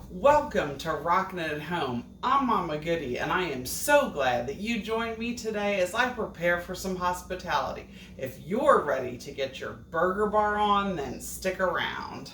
Welcome to Rockin' It at Home. I'm Mama Goody, and I am so glad that you joined me today as I prepare for some hospitality. If you're ready to get your burger bar on, then stick around.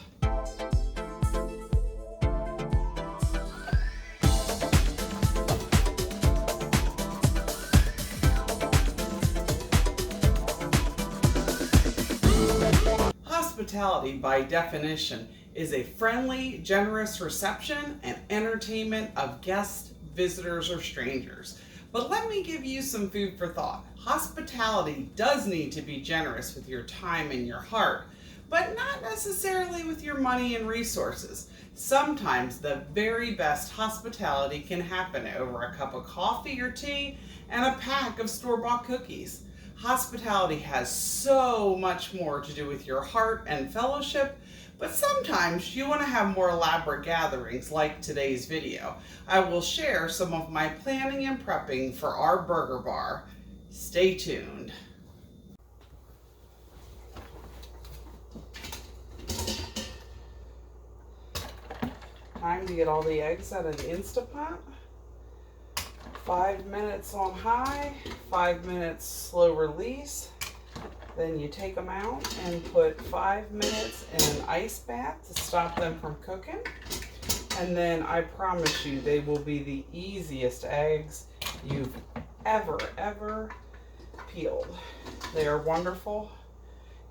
Hospitality, by definition, is a friendly, generous reception and entertainment of guests, visitors, or strangers. But let me give you some food for thought. Hospitality does need to be generous with your time and your heart, but not necessarily with your money and resources. Sometimes the very best hospitality can happen over a cup of coffee or tea and a pack of store-bought cookies. Hospitality has so much more to do with your heart and fellowship, but sometimes you want to have more elaborate gatherings like today's video. I will share some of my planning and prepping for our burger bar. Stay tuned. Time to get all the eggs out of the Instapot. 5 minutes on high, 5 minutes slow release. Then you take them out and put 5 minutes in an ice bath to stop them from cooking. And then I promise you they will be the easiest eggs you've ever peeled. They are wonderful.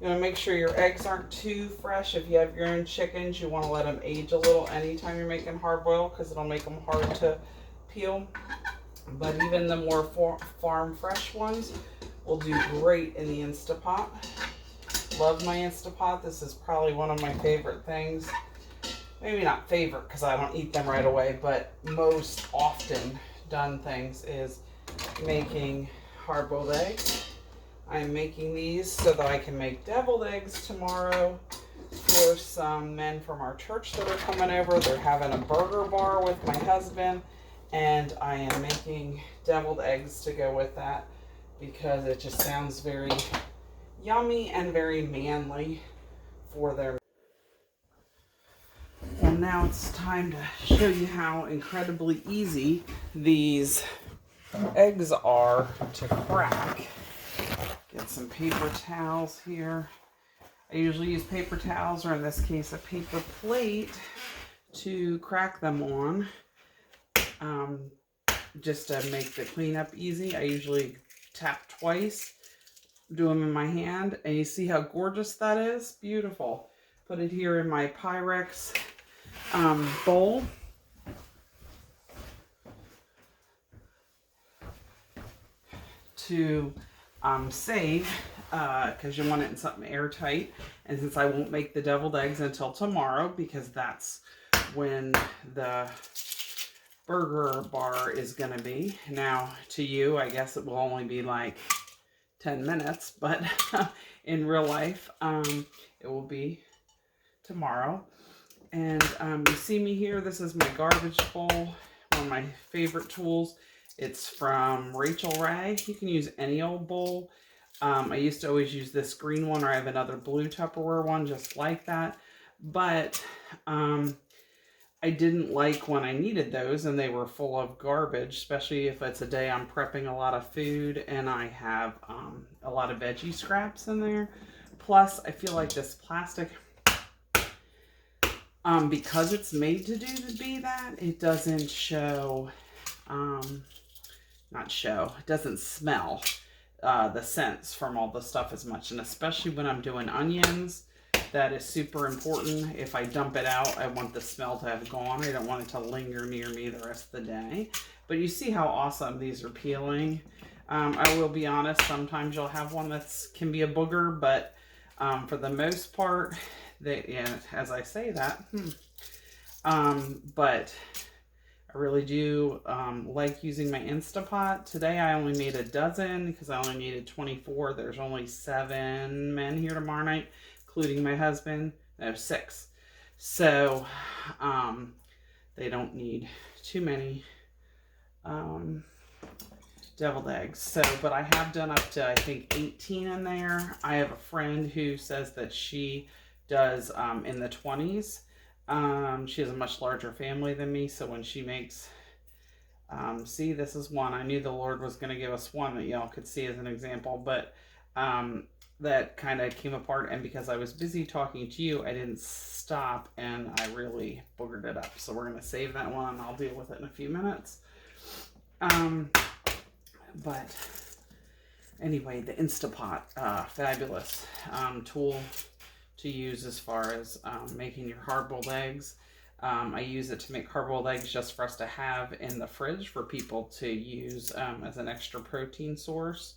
You want to make sure your eggs aren't too fresh. If you have your own chickens, you want to let them age a little anytime you're making hard boil because it'll make them hard to peel. But even the more farm fresh ones will do great in the Instapot. Love my Instapot. This is probably one of my favorite things. Maybe not favorite because I don't eat them right away, but most often done things is making hard-boiled eggs. I'm making these so that I can make deviled eggs tomorrow for some men from our church that are coming over. They're having a burger bar with my husband, and I am making deviled eggs to go with that because it just sounds very yummy and very manly for their. Well, now it's time to show you how incredibly easy these eggs are to crack. Get some paper towels here. I usually use paper towels, or in this case a paper plate, to crack them on. Just to make the cleanup easy. I usually tap twice, do them in my hand, and you see how gorgeous that is? Beautiful. Put it here in my Pyrex bowl. To save, because you want it in something airtight. And since I won't make the deviled eggs until tomorrow, because that's when the burger bar is going to be. Now, to you, I guess it will only be like 10 minutes, but in real life, it will be tomorrow. And you see me here, this is my garbage bowl, one of my favorite tools. It's from Rachel Ray. You can use any old bowl. I used to always use this green one, or I have another blue Tupperware one just like that. But I didn't like when I needed those and they were full of garbage, especially if it's a day I'm prepping a lot of food and I have a lot of veggie scraps in there. Plus, I feel like this plastic, because it's made to be that, it doesn't show, it doesn't smell the scents from all the stuff as much. And especially when I'm doing onions, that is super important. If I dump it out, I want the smell to have gone. I don't want it to linger near me the rest of the day. But you see how awesome these are peeling. I will be honest, sometimes you'll have one that can be a booger, but for the most part, as I say that, but I really do like using my Instapot. Today I only made a dozen because I only needed 24. There's only 7 men here tomorrow night, including my husband. No, 6. So they don't need too many deviled eggs. So, but I have done up to, I think, 18 in there. I have a friend who says that she does in the 20s. She has a much larger family than me, so when she makes, see, this is one. I knew the Lord was going to give us one that y'all could see as an example, but that kind of came apart, and because I was busy talking to you, I didn't stop, and I really boogered it up. So we're going to save that one, and I'll deal with it in a few minutes. But anyway, the Instapot, fabulous tool to use as far as making your hard-boiled eggs. I use it to make hard-boiled eggs just for us to have in the fridge for people to use as an extra protein source.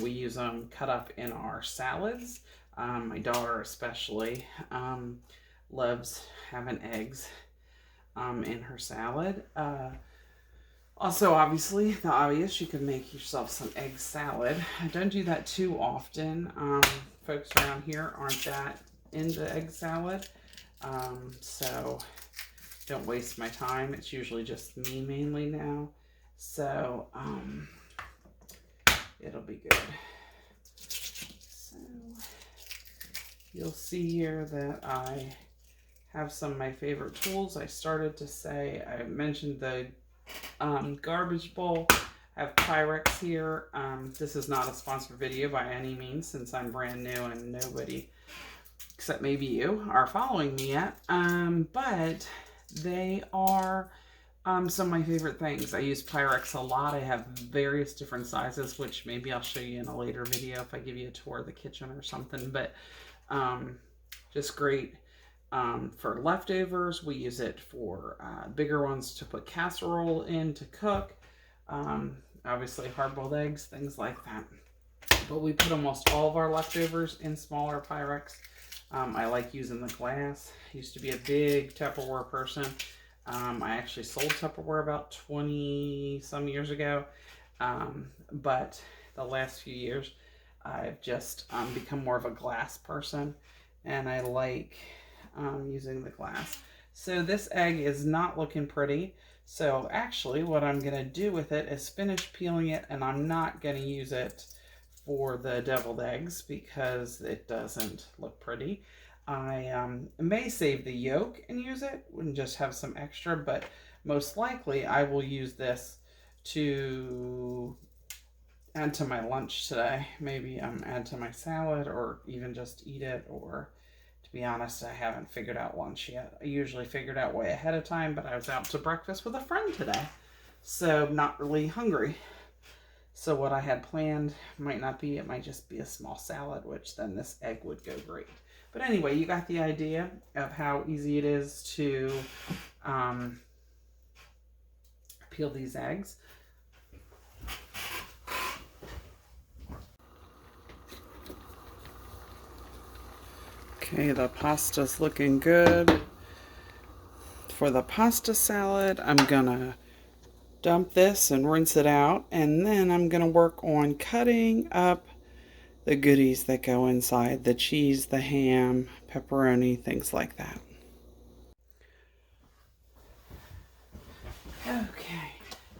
We use them cut up in our salads. My daughter especially loves having eggs in her salad. Also, obviously, the obvious, you can make yourself some egg salad. I don't do that too often. Folks around here aren't that into egg salad. So don't waste my time. It's usually just me mainly now. So, it'll be good. So, you'll see here that I have some of my favorite tools. I started to say, I mentioned the garbage bowl. I have Pyrex here. This is not a sponsored video by any means, since I'm brand new and nobody, except maybe you, are following me yet. But they are some of my favorite things. I use Pyrex a lot. I have various different sizes, which maybe I'll show you in a later video if I give you a tour of the kitchen or something. But just great. For leftovers, we use it for bigger ones to put casserole in to cook. Obviously hard-boiled eggs, things like that. But we put almost all of our leftovers in smaller Pyrex. I like using the glass. I used to be a big Tupperware person. I actually sold Tupperware about 20 some years ago. But the last few years, I've just become more of a glass person. And I like using the glass. So this egg is not looking pretty. So actually what I'm going to do with it is finish peeling it, and I'm not going to use it for the deviled eggs because it doesn't look pretty. I may save the yolk and use it and just have some extra, but most likely I will use this to add to my lunch today. Maybe add to my salad, or even just eat it. Or to be honest, I haven't figured out lunch yet. I usually figured out way ahead of time, but I was out to breakfast with a friend today, so I'm not really hungry. So what I had planned might not be, it might just be a small salad, which then this egg would go great. But anyway, you got the idea of how easy it is to peel these eggs. Okay, the pasta's looking good. For the pasta salad, I'm gonna dump this and rinse it out, and then I'm gonna work on cutting up the goodies that go inside: the cheese, the ham, pepperoni, things like that. Okay,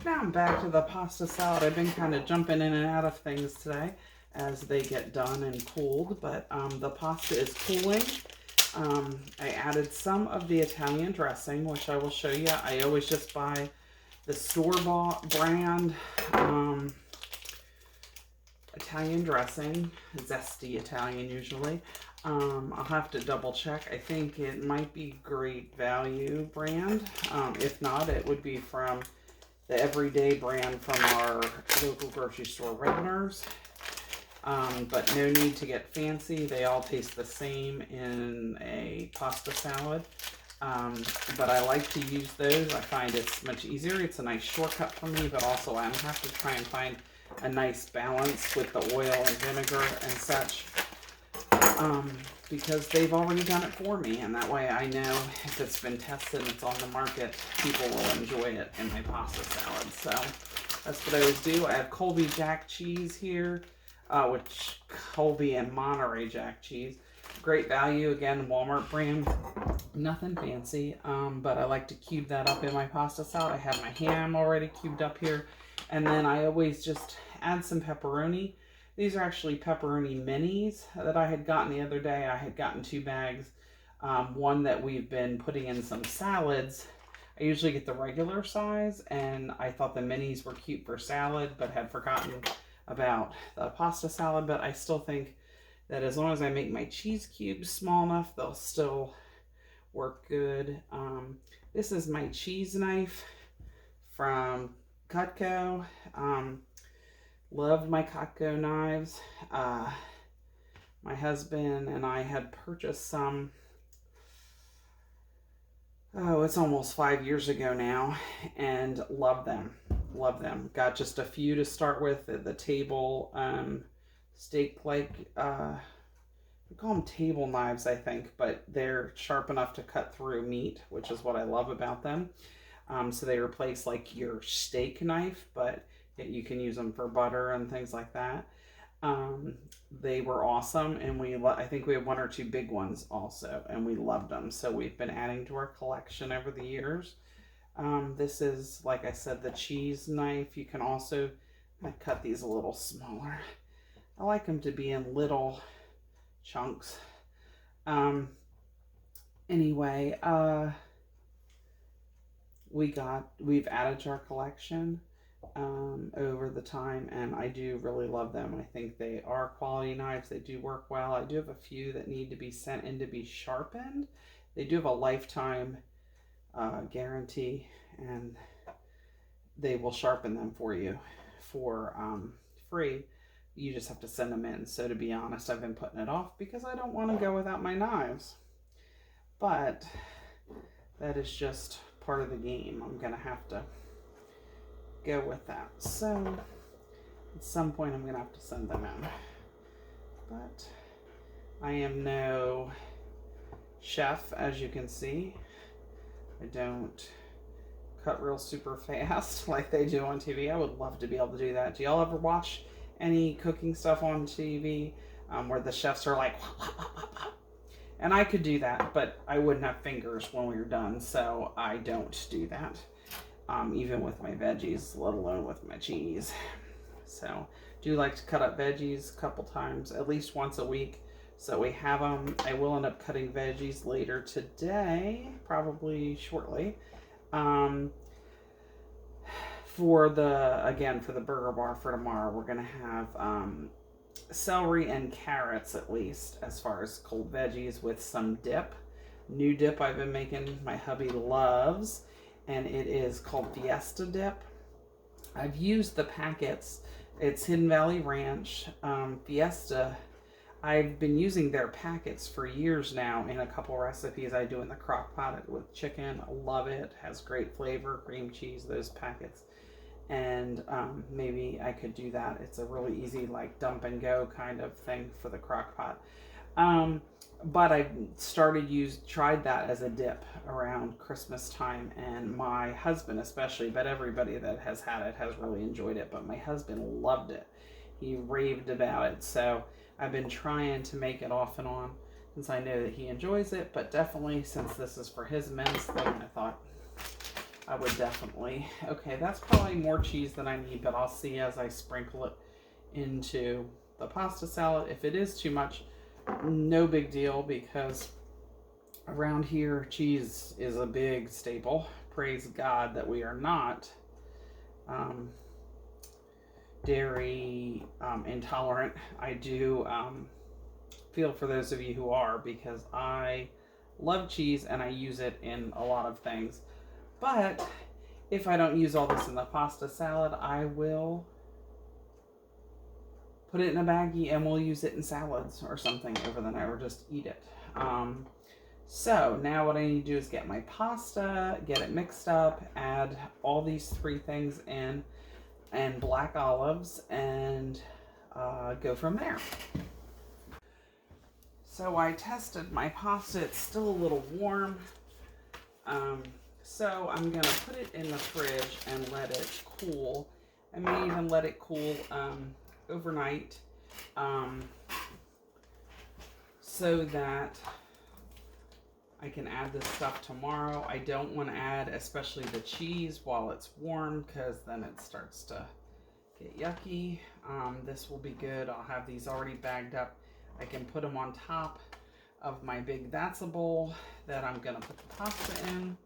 now I'm back to the pasta salad. I've been kind of jumping in and out of things today as they get done and cooled, but the pasta is cooling. I added some of the Italian dressing, which I will show you. I always just buy the store-bought brand Italian dressing, zesty Italian usually. I'll have to double check. I think it might be Great Value brand. If not, it would be from the Everyday brand from our local grocery store, Redner's. But no need to get fancy. They all taste the same in a pasta salad. But I like to use those. I find it's much easier. It's a nice shortcut for me, but also I have to try and find a nice balance with the oil and vinegar and such. Because they've already done it for me, and that way I know if it's been tested and it's on the market, people will enjoy it in my pasta salad. So that's what I always do. I have Colby Jack cheese here, which Colby and Monterey Jack cheese. Great Value, again, Walmart brand. Nothing fancy, but I like to cube that up in my pasta salad. I have my ham already cubed up here, and then I always just add some pepperoni. These are actually pepperoni minis that I had gotten the other day. I had gotten 2 bags One that we've been putting in some salads. I usually get the regular size, and I thought the minis were cute for salad, but had forgotten about the pasta salad. But I still think that as long as I make my cheese cubes small enough, they'll still work good. This is my cheese knife from Cutco. Loved my Cutco knives. My husband and I had purchased some, oh, it's almost 5 years ago now, and love them. Love them. Got just a few to start with at the table. Steak, like, we call them table knives, I think, but they're sharp enough to cut through meat, which is what I love about them. So they replace like your steak knife, but you can use them for butter and things like that. They were awesome, and I think we have 1 or 2 big ones also, and we loved them. So we've been adding to our collection over the years. This is, like I said, the cheese knife. You can also cut these a little smaller. I like them to be in little chunks. Anyway, we've added to our collection over the time, and I do really love them. I think they are quality knives. They do work well. I do have a few that need to be sent in to be sharpened. They do have a lifetime guarantee, and they will sharpen them for you for free. You just have to send them in. So to be honest, I've been putting it off because I don't want to go without my knives. But that is just part of the game. I'm going to have to go with that. So at some point I'm going to have to send them in. But I am no chef, as you can see. I don't cut real super fast like they do on TV. I would love to be able to do that. Do y'all ever watch any cooking stuff on TV where the chefs are like, wah, wah, wah, wah. And I could do that, but I wouldn't have fingers when we were done, so I don't do that, even with my veggies, let alone with my cheese. So do like to cut up veggies a couple times, at least once a week, so we have them. I will end up cutting veggies later today, probably shortly. For the burger bar for tomorrow, we're going to have celery and carrots, at least, as far as cold veggies, with some dip. New dip I've been making, my hubby loves, and it is called Fiesta dip. I've used the packets. It's Hidden Valley Ranch. Fiesta, I've been using their packets for years now in a couple recipes I do in the crock pot with chicken. I love it. Has great flavor, cream cheese, those packets. And maybe I could do that. It's a really easy, like, dump and go kind of thing for the crock pot. But I tried that as a dip around Christmas time, and my husband especially, but everybody that has had it has really enjoyed it, but my husband loved it. He raved about it, so I've been trying to make it off and on since I know that he enjoys it, but definitely since this is for his men's thing, I thought I would definitely. Okay, that's probably more cheese than I need, but I'll see as I sprinkle it into the pasta salad. If it is too much, no big deal, because around here cheese is a big staple. Praise God that we are not dairy intolerant. I do feel for those of you who are, because I love cheese and I use it in a lot of things. But if I don't use all this in the pasta salad, I will put it in a baggie and we'll use it in salads or something over the night, or just eat it. So now what I need to do is get my pasta, get it mixed up, add all these 3 things in, and black olives, and go from there. So I tested my pasta. It's still a little warm. So I'm going to put it in the fridge and let it cool. I may even let it cool overnight so that I can add this stuff tomorrow. I don't want to add especially the cheese while it's warm, because then it starts to get yucky. This will be good. I'll have these already bagged up. I can put them on top of my big That's a Bowl that I'm gonna put the pasta in.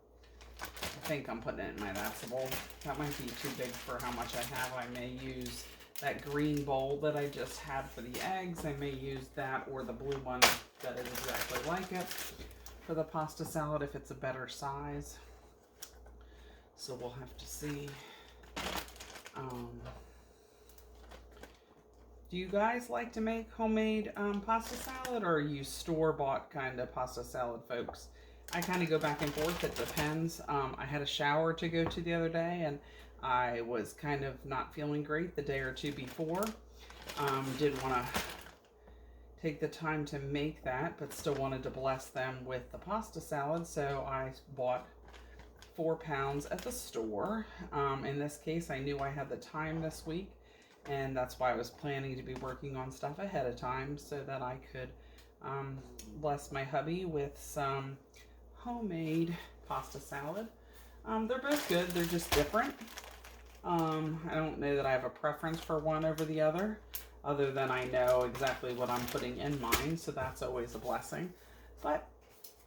I think I'm putting it in my That's a Bowl. That might be too big for how much I have. I may use that green bowl that I just had for the eggs. I may use that or the blue one that is exactly like it for the pasta salad if it's a better size. So we'll have to see. Do you guys like to make homemade pasta salad, or are you store-bought kind of pasta salad folks? I kind of go back and forth. It depends. I had a shower to go to the other day, and I was kind of not feeling great the day or two before. Didn't want to take the time to make that, but still wanted to bless them with the pasta salad, so I bought 4 pounds at the store. In this case, I knew I had the time this week, and that's why I was planning to be working on stuff ahead of time so that I could bless my hubby with some homemade pasta salad. They're both good. They're just different. I don't know that I have a preference for one over the other than I know exactly what I'm putting in mine, so that's always a blessing. But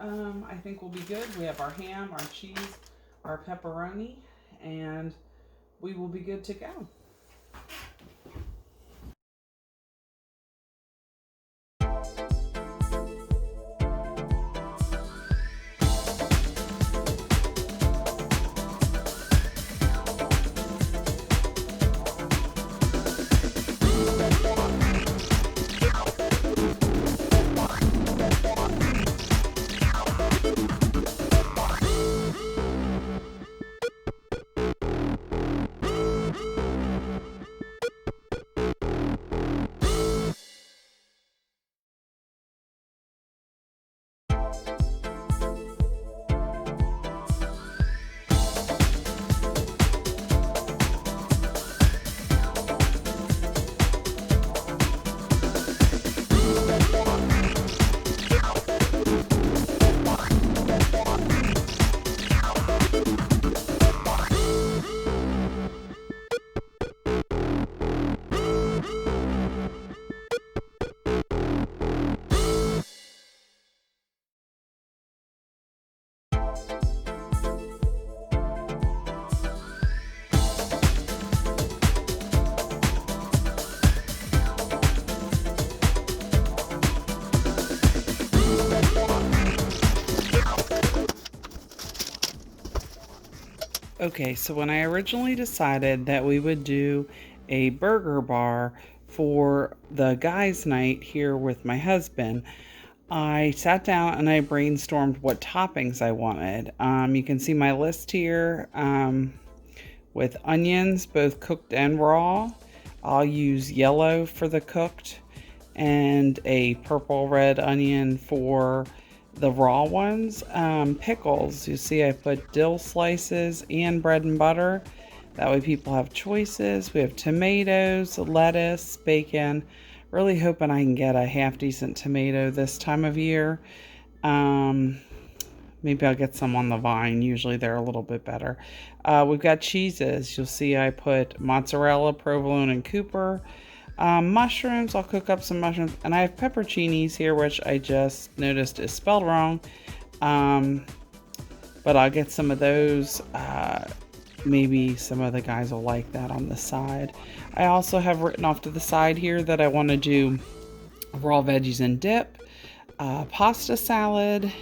I think we'll be good. We have our ham, our cheese, our pepperoni, and we will be good to go. Okay, so when I originally decided that we would do a burger bar for the guys' night here with my husband, I sat down and I brainstormed what toppings I wanted. You can see my list here with onions, both cooked and raw. I'll use yellow for the cooked and a purple red onion for the raw ones. Pickles, you see I put dill slices and bread and butter. That way people have choices. We have tomatoes, lettuce, bacon. Really hoping I can get a half decent tomato this time of year. Maybe I'll get some on the vine. Usually they're a little bit better. We've got cheeses. You'll see I put mozzarella, provolone, and Cooper. Mushrooms, I'll cook up some mushrooms. And I have pepperoncinis here, which I just noticed is spelled wrong. But I'll get some of those. Maybe some of the guys will like that on the side. I also have written off to the side here that I want to do raw veggies and dip, pasta salad,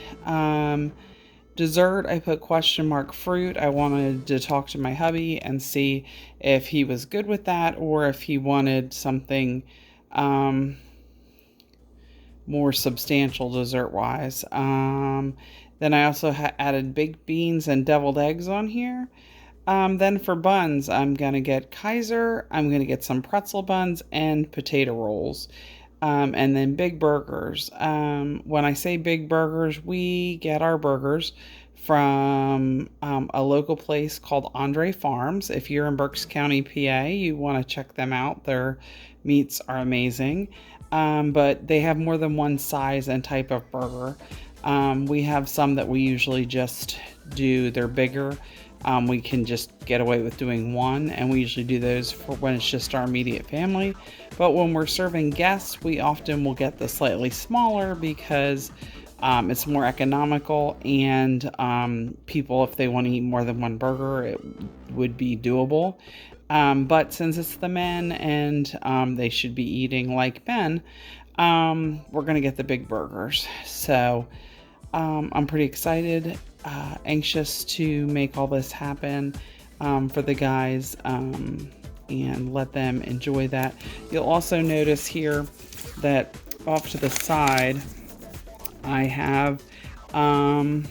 dessert. I put question mark fruit. I wanted to talk to my hubby and see if he was good with that or if he wanted something more substantial dessert wise. Then I also added baked beans and deviled eggs on here. Then for buns, I'm going to get Kaiser, I'm going to get some pretzel buns and potato rolls. And then big burgers. When I say big burgers, we get our burgers from a local place called Andre Farms. If you're in Berks County, PA, you want to check them out. Their meats are amazing. But they have more than one size and type of burger. We have some that we usually just do. They're bigger. We can just get away with doing one, and we usually do those for when it's just our immediate family. But when we're serving guests, we often will get the slightly smaller because It's more economical, and people, if they want to eat more than one burger, it would be doable. But since it's the men and they should be eating like men, we're going to get the big burgers. So I'm pretty excited, anxious to make all this happen for the guys and let them enjoy that. You'll also notice here that off to the side, I have, right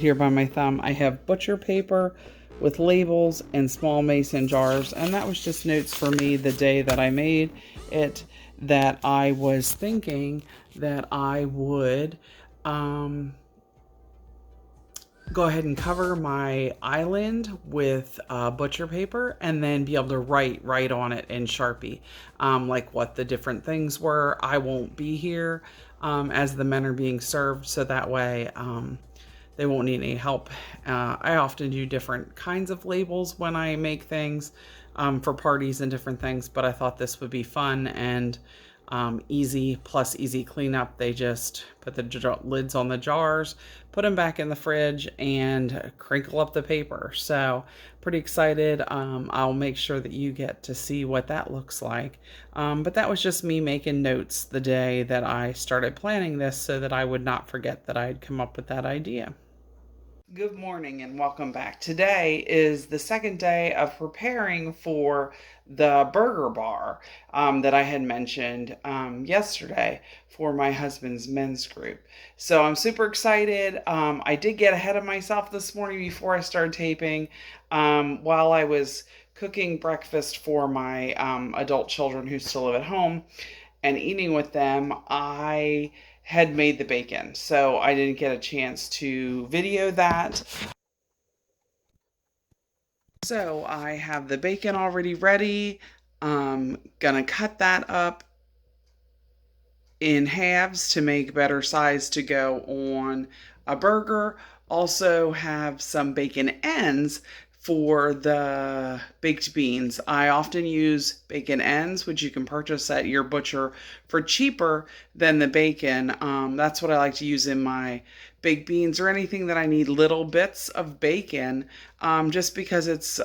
here by my thumb, I have butcher paper with labels and small mason jars. And that was just notes for me the day that I made it, that I was thinking that I would go ahead and cover my island with butcher paper and then be able to write on it in Sharpie, like what the different things were. I won't be here as the men are being served, so that way they won't need any help. I often do different kinds of labels when I make things for parties and different things, but I thought this would be fun and easy, plus easy cleanup. They just put the lids on the jars, put them back in the fridge, and crinkle up the paper. So pretty excited. I'll make sure that you get to see what that looks like. But that was just me making notes the day that I started planning this so that I would not forget that I had come up with that idea. Good morning and welcome back. Today is the second day of preparing for the burger bar that I had mentioned yesterday for my husband's men's group. So I'm super excited. I did get ahead of myself this morning before I started taping. While I was cooking breakfast for my adult children who still live at home and eating with them, I had made the bacon, so I didn't get a chance to video that. So I have the bacon already ready. I'm gonna cut that up in halves to make better size to go on a burger. Also have some bacon ends for the baked beans. I often use bacon ends, which you can purchase at your butcher for cheaper than the bacon. That's what I like to use in my baked beans or anything that I need little bits of bacon, just because it's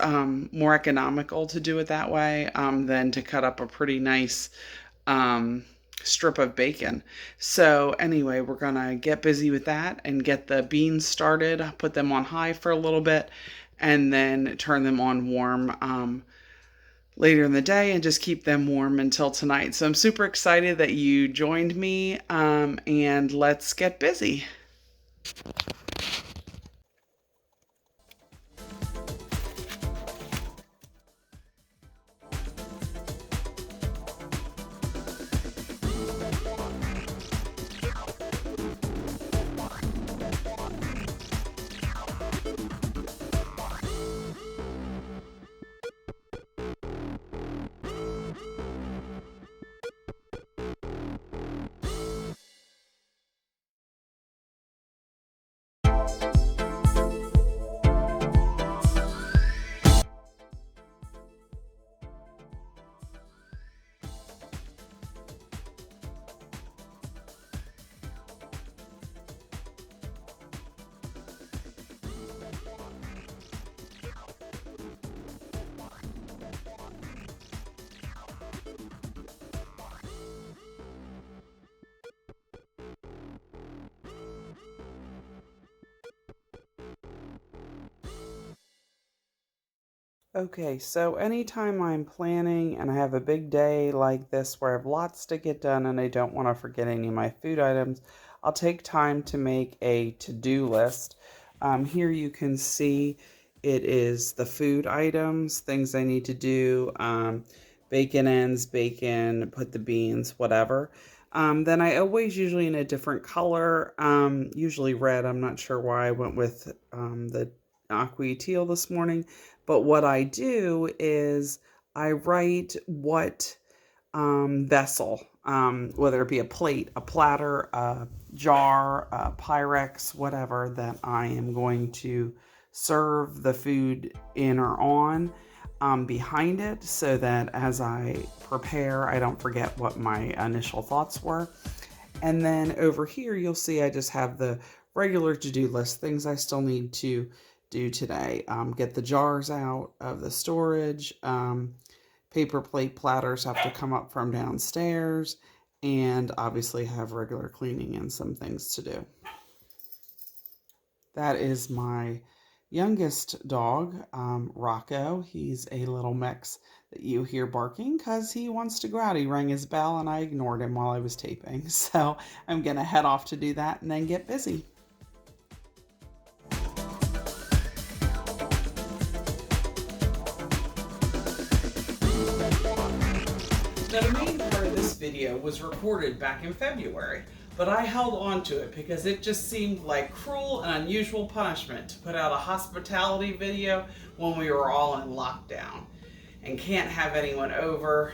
more economical to do it that way than to cut up a pretty nice strip of bacon. So anyway, we're gonna get busy with that and get the beans started, put them on high for a little bit, and then turn them on warm later in the day and just keep them warm until tonight. So I'm super excited that you joined me, and let's get busy. Okay, so anytime I'm planning and I have a big day like this where I have lots to get done and I don't want to forget any of my food items, I'll take time to make a to-do list. Here you can see it is the food items, things I need to do, bacon ends, bacon, put the beans, whatever. Then I always usually in a different color, usually red. I'm not sure why I went with the aqua teal this morning. But what I do is I write what vessel, whether it be a plate, a platter, a jar, a Pyrex, whatever, that I am going to serve the food in or on, behind it, so that as I prepare, I don't forget what my initial thoughts were. And then over here, you'll see I just have the regular to-do list, things I still need to do today. Get the jars out of the storage. Paper plate platters have to come up from downstairs, and obviously have regular cleaning and some things to do. That is my youngest dog, Rocco. He's a little mix that you hear barking because he wants to go out. He rang his bell and I ignored him while I was taping. So I'm going to head off to do that and then get busy. Now, the main part of this video was recorded back in February, but I held on to it because it just seemed like cruel and unusual punishment to put out a hospitality video when we were all in lockdown and can't have anyone over.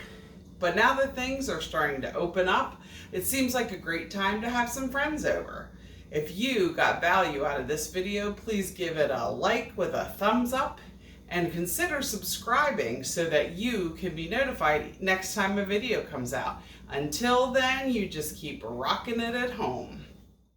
But now that things are starting to open up, it seems like a great time to have some friends over. If you got value out of this video, please give it a like with a thumbs up and consider subscribing so that you can be notified next time a video comes out. Until then, you just keep rocking it at home.